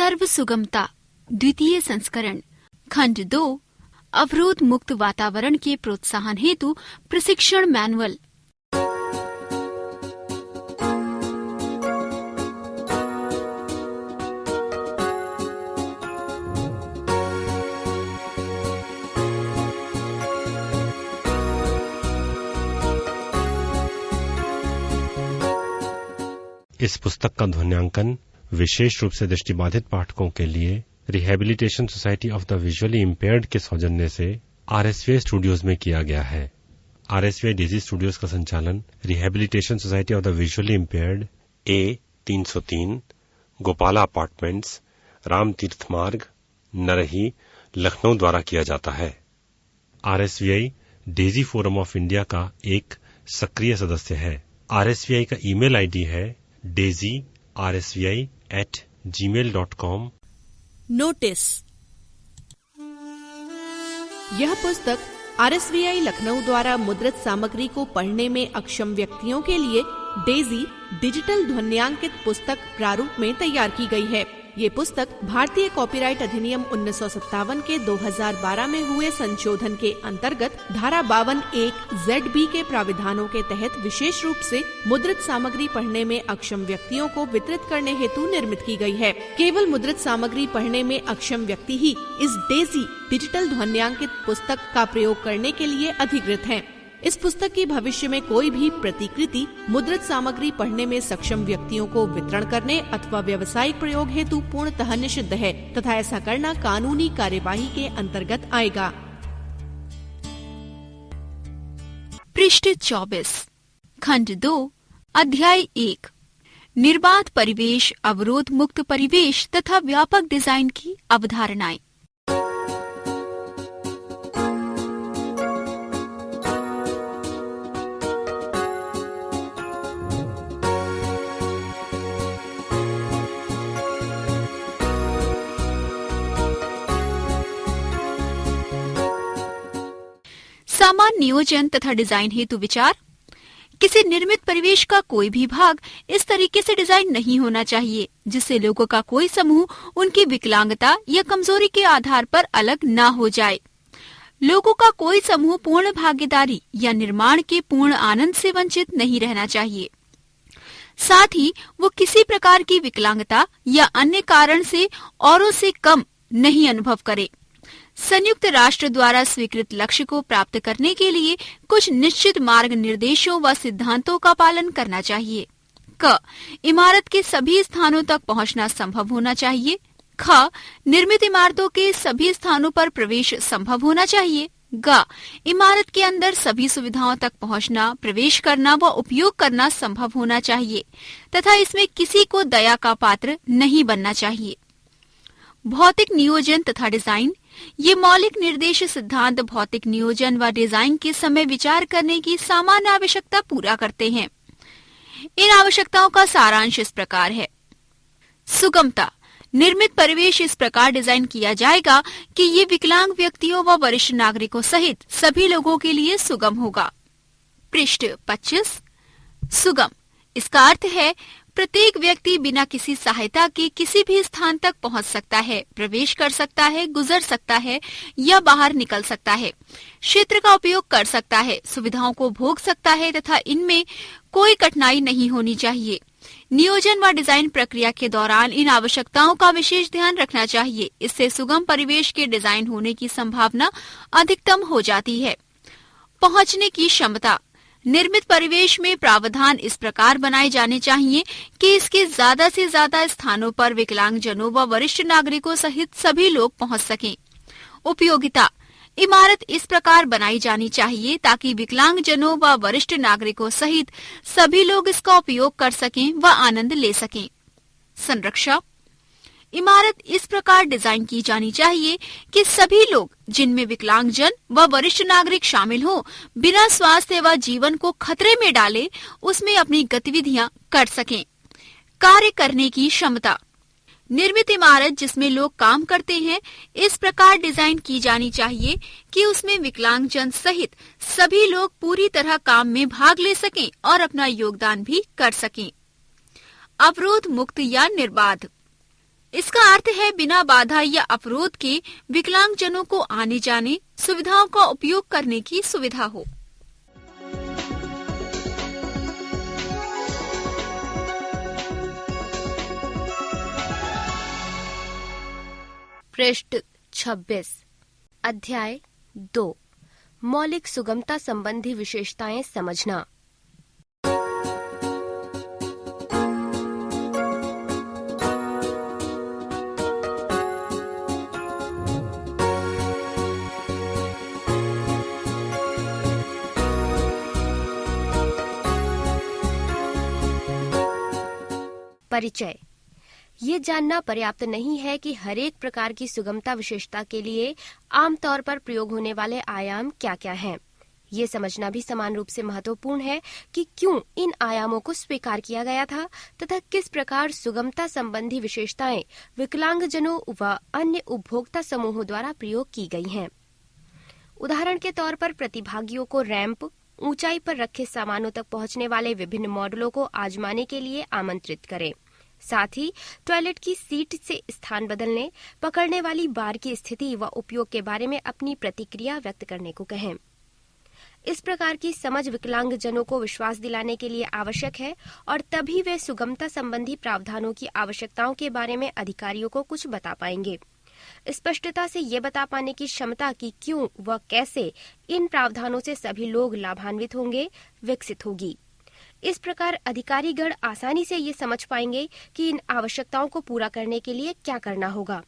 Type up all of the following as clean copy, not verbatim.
सर्व सुगमता द्वितीय संस्करण खंड 2 अवरोध मुक्त वातावरण के प्रोत्साहन हेतु प्रशिक्षण मैनुअल। इस पुस्तक का ध्वन्यांकन विशेष रूप से दृष्टिबाधित पाठकों के लिए rehabilitation society of the visually impaired के सौजन्य से आरएसवीआई स्टूडियोज में किया गया है। आरएसवीआई डेजी स्टूडियोज का संचालन rehabilitation society of the visually impaired A303 Gopala apartments, Ram तीर्थ मार्ग, नरही, लखनऊ द्वारा किया जाता है। आरएसवीआई डेजी फोरम ऑफ इंडिया का एक सक्रिय सदस्य है। आरएसवीआई का ईमेल आईडी है daisy@gmail.com। नोटिस। यह पुस्तक आरएसवीआई लखनऊ द्वारा मुद्रित सामग्री को पढ़ने में अक्षम व्यक्तियों के लिए डेजी डिजिटल ध्वन्यांकित पुस्तक प्रारूप में तैयार की गई है। ये पुस्तक भारतीय कॉपीराइट अधिनियम 1957 के 2012 में हुए संशोधन के अंतर्गत धारा 52(1) ZB के प्राविधानों के तहत विशेष रूप से मुद्रित सामग्री पढ़ने में अक्षम व्यक्तियों को वितरित करने हेतु निर्मित की गई है। केवल मुद्रित सामग्री पढ़ने में अक्षम व्यक्ति ही इस डेजी डिजिटल ध्वन्यांकित पुस्तक का प्रयोग करने के लिए अधिकृत हैं। इस पुस्तक की भविष्य में कोई भी प्रतिकृति मुद्रित सामग्री पढ़ने में सक्षम व्यक्तियों को वितरण करने अथवा व्यावसायिक प्रयोग हेतु पूर्णतः निषिद्ध है तथा ऐसा करना कानूनी कार्यवाही के अंतर्गत आएगा। पृष्ठ 24 खंड 2 अध्याय 1 निर्बाध परिवेश, अवरोध मुक्त परिवेश तथा व्यापक डिजाइन की अवधारणाएं। सामान्य नियोजन तथा डिजाइन हेतु विचार। किसी निर्मित परिवेश का कोई भी भाग इस तरीके से डिजाइन नहीं होना चाहिए जिससे लोगों का कोई समूह उनकी विकलांगता या कमजोरी के आधार पर अलग न हो जाए। लोगों का कोई समूह पूर्ण भागीदारी या निर्माण के पूर्ण आनंद से वंचित नहीं रहना चाहिए। साथ ही वो किसी प्रकार की विकलांगता या अन्य कारण से औरों से कम नहीं अनुभव करे। संयुक्त राष्ट्र द्वारा स्वीकृत लक्ष्य को प्राप्त करने के लिए कुछ निश्चित मार्ग निर्देशों व सिद्धांतों का पालन करना चाहिए। क इमारत के सभी स्थानों तक पहुंचना संभव होना चाहिए। ख निर्मित इमारतों के सभी स्थानों पर प्रवेश संभव होना चाहिए। ग इमारत के अंदर सभी सुविधाओं तक पहुंचना, प्रवेश करना व उपयोग करना संभव होना चाहिए तथा इसमें किसी को दया का पात्र नहीं बनना चाहिए। भौतिक नियोजन तथा डिजाइन। ये मौलिक निर्देश सिद्धांत भौतिक नियोजन व डिजाइन के समय विचार करने की सामान्य आवश्यकता पूरा करते हैं। इन आवश्यकताओं का सारांश इस प्रकार है। सुगमता। निर्मित परिवेश इस प्रकार डिजाइन किया जाएगा कि ये विकलांग व्यक्तियों व वरिष्ठ नागरिकों सहित सभी लोगों के लिए सुगम होगा। पृष्ठ 25 सुगम। इसका अर्थ है प्रत्येक व्यक्ति बिना किसी सहायता के किसी भी स्थान तक पहुंच सकता है, प्रवेश कर सकता है, गुजर सकता है या बाहर निकल सकता है, क्षेत्र का उपयोग कर सकता है, सुविधाओं को भोग सकता है तथा इनमें कोई कठिनाई नहीं होनी चाहिए। नियोजन व डिजाइन प्रक्रिया के दौरान इन आवश्यकताओं का विशेष ध्यान रखना चाहिए। इससे सुगम परिवेश के डिजाइन होने की संभावना अधिकतम हो जाती है। पहुंचने की क्षमता। निर्मित परिवेश में प्रावधान इस प्रकार बनाए जाने चाहिए कि इसके ज्यादा से ज्यादा स्थानों पर विकलांगजनों व वरिष्ठ नागरिकों सहित सभी लोग पहुंच सकें। उपयोगिता। इमारत इस प्रकार बनाई जानी चाहिए ताकि विकलांगजनों व वरिष्ठ नागरिकों सहित सभी लोग इसका उपयोग कर सकें व आनंद ले सकें। संरक्षा। इमारत इस प्रकार डिजाइन की जानी चाहिए कि सभी लोग, जिनमें विकलांगजन व वरिष्ठ नागरिक शामिल हों, बिना स्वास्थ्य व जीवन को खतरे में डाले उसमें अपनी गतिविधियां कर सकें। कार्य करने की क्षमता। निर्मित इमारत जिसमें लोग काम करते हैं इस प्रकार डिजाइन की जानी चाहिए कि उसमें विकलांगजन सहित सभी लोग पूरी तरह काम में भाग ले सकें और अपना योगदान भी कर सकें। अवरोध मुक्त या निर्बाध। इसका अर्थ अर्थ है बिना बाधा या अवरोध के विकलांगजनों को आने जाने, सुविधाओं का उपयोग करने की सुविधा हो। पृष्ठ 26 अध्याय 2 मौलिक सुगमता संबंधी विशेषताएं समझना। परिचय। ये जानना पर्याप्त नहीं है कि हर एक प्रकार की सुगमता विशेषता के लिए आमतौर पर प्रयोग होने वाले आयाम क्या क्या हैं। ये समझना भी समान रूप से महत्वपूर्ण है कि क्यों इन आयामों को स्वीकार किया गया था तथा किस प्रकार सुगमता संबंधी विशेषताएं विकलांगजनों व अन्य उपभोक्ता समूहों द्वारा प्रयोग की गई हैं। उदाहरण के तौर पर प्रतिभागियों को रैंप, ऊंचाई पर रखे सामानों तक पहुंचने वाले विभिन्न मॉडलों को आजमाने के लिए आमंत्रित करें। साथ ही टॉयलेट की सीट से स्थान बदलने, पकड़ने वाली बार की स्थिति व उपयोग के बारे में अपनी प्रतिक्रिया व्यक्त करने को कहें। इस प्रकार की समझ विकलांगजनों को विश्वास दिलाने के लिए आवश्यक है और तभी वे सुगमता संबंधी प्रावधानों की आवश्यकताओं के बारे में अधिकारियों को कुछ बता पाएंगे। स्पष्टता से ये बता पाने की क्षमता कि क्यों व कैसे इन प्रावधानों से सभी लोग लाभान्वित होंगे विकसित होगी। इस प्रकार अधिकारीगण आसानी से ये समझ पाएंगे कि इन आवश्यकताओं को पूरा करने के लिए क्या करना होगा।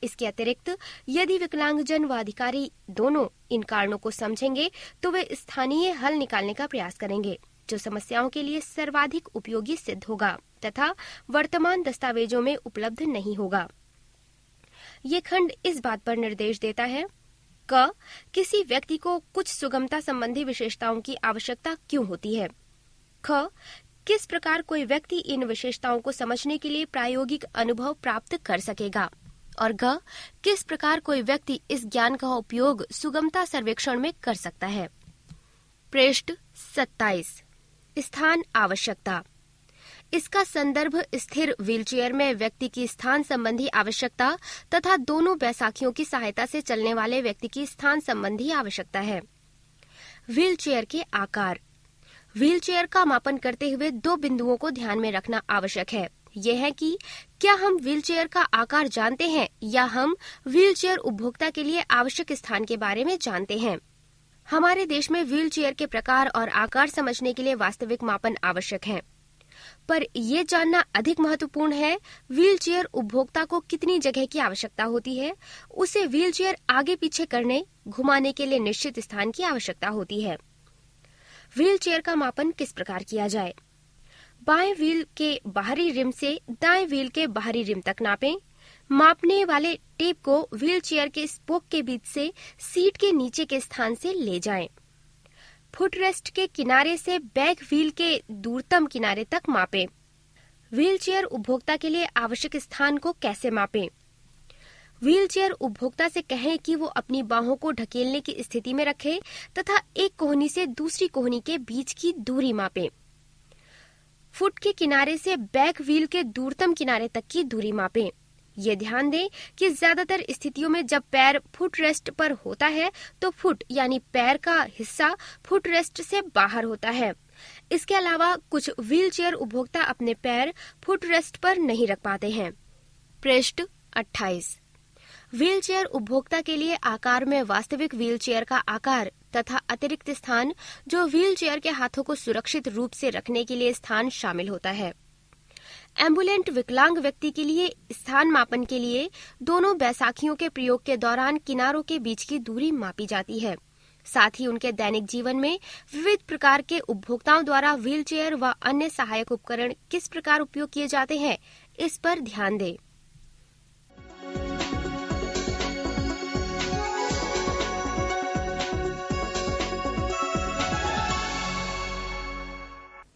इसके अतिरिक्त यदि विकलांगजन व अधिकारी दोनों इन कारणों को समझेंगे तो वे स्थानीय हल निकालने का प्रयास करेंगे जो समस्याओं के लिए सर्वाधिक उपयोगी सिद्ध होगा तथा वर्तमान दस्तावेजों में उपलब्ध नहीं होगा। ये खंड इस बात पर निर्देश देता है क किसी व्यक्ति को कुछ सुगमता संबंधी विशेषताओं की आवश्यकता क्यों होती है। ख किस प्रकार कोई व्यक्ति इन विशेषताओं को समझने के लिए प्रायोगिक अनुभव प्राप्त कर सकेगा। और ग किस प्रकार कोई व्यक्ति इस ज्ञान का उपयोग सुगमता सर्वेक्षण में कर सकता है। पृष्ठ 27 स्थान आवश्यकता। इसका संदर्भ स्थिर व्हीलचेयर में व्यक्ति की स्थान संबंधी आवश्यकता तथा दोनों बैसाखियों की सहायता से चलने वाले व्यक्ति की स्थान संबंधी आवश्यकता है। व्हीलचेयर के आकार। व्हीलचेयर का मापन करते हुए दो बिंदुओं को ध्यान में रखना आवश्यक है। यह है कि क्या हम व्हीलचेयर का आकार जानते हैं या हम व्हीलचेयर उपभोक्ता के लिए आवश्यक स्थान के बारे में जानते हैं। हमारे देश में व्हीलचेयर के प्रकार और आकार समझने के लिए वास्तविक मापन आवश्यक है, पर यह जानना अधिक महत्वपूर्ण है व्हीलचेयर उपभोक्ता को कितनी जगह की आवश्यकता होती है। उसे व्हीलचेयर आगे पीछे करने, घुमाने के लिए निश्चित स्थान की आवश्यकता होती है। व्हीलचेयर का मापन किस प्रकार किया जाए। बाएं व्हील के बाहरी रिम से दाएं व्हील के बाहरी रिम तक नापें। मापने वाले टेप को व्हीलचेयर के स्पोक के बीच से सीट के नीचे के स्थान से ले जाएं। फुटरेस्ट के किनारे से बैक व्हील के दूरतम किनारे तक मापें। व्हीलचेयर उपभोक्ता के लिए आवश्यक स्थान को कैसे मापें। व्हीलचेयर उपभोक्ता से कहें कि वो अपनी बाहों को ढकेलने की स्थिति में रखे तथा एक कोहनी से दूसरी कोहनी के बीच की दूरी मापें। फुट के किनारे से बैक व्हील के दूरतम किनारे तक की दूरी मापें। ये ध्यान दें कि ज्यादातर स्थितियों में जब पैर फुट रेस्ट पर होता है तो फुट यानी पैर का हिस्सा फुट रेस्ट से बाहर होता है। इसके अलावा कुछ व्हीलचेयर उपभोक्ता अपने पैर फुट रेस्ट पर नहीं रख पाते हैं। पृष्ठ 28 व्हीलचेयर उपभोक्ता के लिए आकार में वास्तविक व्हीलचेयर का आकार तथा अतिरिक्त स्थान जो व्हीलचेयर के हाथों को सुरक्षित रूप से रखने के लिए स्थान शामिल होता है। एम्बुलेंट विकलांग व्यक्ति के लिए स्थान मापन के लिए दोनों बैसाखियों के प्रयोग के दौरान किनारों के बीच की दूरी मापी जाती है। साथ ही उनके दैनिक जीवन में विविध प्रकार के उपभोक्ताओं द्वारा व्हीलचेयर व अन्य सहायक उपकरण किस प्रकार उपयोग किए जाते हैं, इस पर ध्यान दें।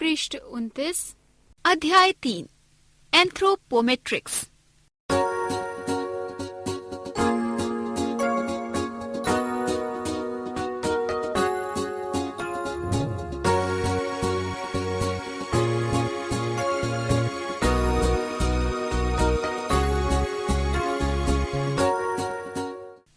पृष्ठ 29 अध्याय 3 एंथ्रोपोमेट्रिक्स।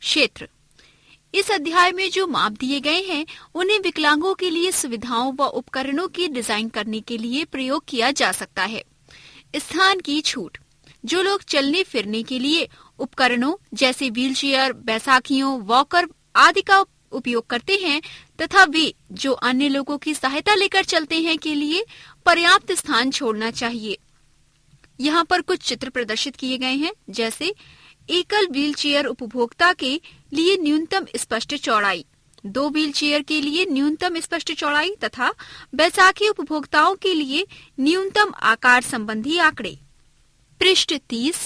क्षेत्र। इस अध्याय में जो माप दिए गए हैं उन्हें विकलांगों के लिए सुविधाओं व उपकरणों की डिजाइन करने के लिए प्रयोग किया जा सकता है। स्थान की छूट। जो लोग चलने फिरने के लिए उपकरणों जैसे व्हीलचेयर, बैसाखियों, वॉकर आदि का उपयोग करते हैं तथा वे जो अन्य लोगों की सहायता लेकर चलते हैं के लिए पर्याप्त स्थान छोड़ना चाहिए। यहाँ पर कुछ चित्र प्रदर्शित किए गए हैं, जैसे एकल व्हीलचेयर उपभोक्ता के लिए न्यूनतम स्पष्ट चौड़ाई, 2 व्हीलचेयर के लिए न्यूनतम स्पष्ट चौड़ाई तथा बैसाखी उपभोक्ताओं के लिए न्यूनतम आकार संबंधी आंकड़े। पृष्ठ 30।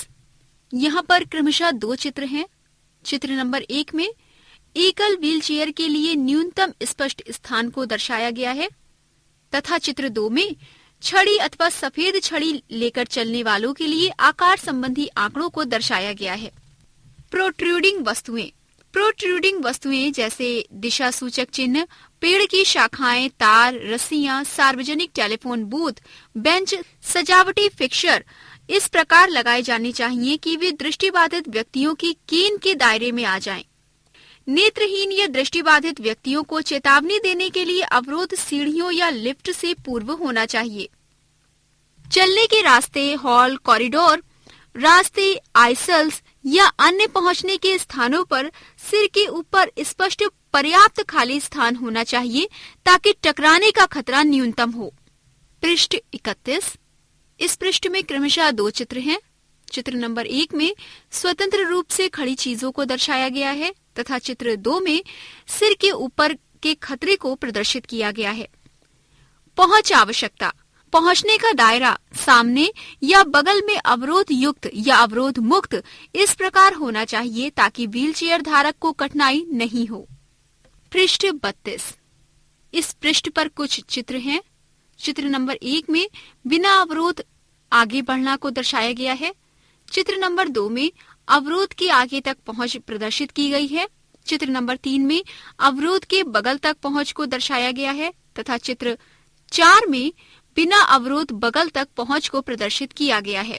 यहाँ पर क्रमशः 2 चित्र हैं। चित्र नंबर 1 में एकल व्हीलचेयर के लिए न्यूनतम स्पष्ट स्थान को दर्शाया गया है तथा चित्र 2 में छड़ी अथवा सफेद छड़ी लेकर चलने वालों के लिए आकार संबंधी आंकड़ों को दर्शाया गया है। प्रोट्रूडिंग वस्तुएं। प्रोट्रूडिंग वस्तुएं जैसे दिशा सूचक चिन्ह, पेड़ की शाखाएं, तार, रस्सियां, सार्वजनिक टेलीफोन बूथ, बेंच, सजावटी फिक्सचर इस प्रकार लगाए जाने चाहिए कि वे दृष्टिबाधित व्यक्तियों की केन के दायरे में आ जाएं। नेत्रहीन या दृष्टिबाधित व्यक्तियों को चेतावनी देने के लिए अवरोध सीढ़ियों या लिफ्ट से पूर्व होना चाहिए। चलने के रास्ते, हॉल, कॉरिडोर रास्ते, आइसल्स या अन्य पहुंचने के स्थानों पर सिर के ऊपर स्पष्ट पर्याप्त खाली स्थान होना चाहिए ताकि टकराने का खतरा न्यूनतम हो। पृष्ठ 31। इस पृष्ठ में क्रमशः 2 चित्र हैं। चित्र नंबर 1 में स्वतंत्र रूप से खड़ी चीजों को दर्शाया गया है तथा चित्र 2 में सिर के ऊपर के खतरे को प्रदर्शित किया गया है। पहुंच आवश्यकता। पहुंचने का दायरा सामने या बगल में अवरोध युक्त या अवरोध मुक्त इस प्रकार होना चाहिए ताकि व्हीलचेयर धारक को कठिनाई नहीं हो। पृष्ठ 32। इस पृष्ठ पर कुछ चित्र हैं। चित्र नंबर 1 में बिना अवरोध आगे बढ़ना को दर्शाया गया है। चित्र नंबर 2 में अवरोध के आगे तक पहुंच प्रदर्शित की गई है। चित्र नंबर 3 में अवरोध के बगल तक पहुंच को दर्शाया गया है तथा चित्र 4 में बिना अवरोध बगल तक पहुंच को प्रदर्शित किया गया है।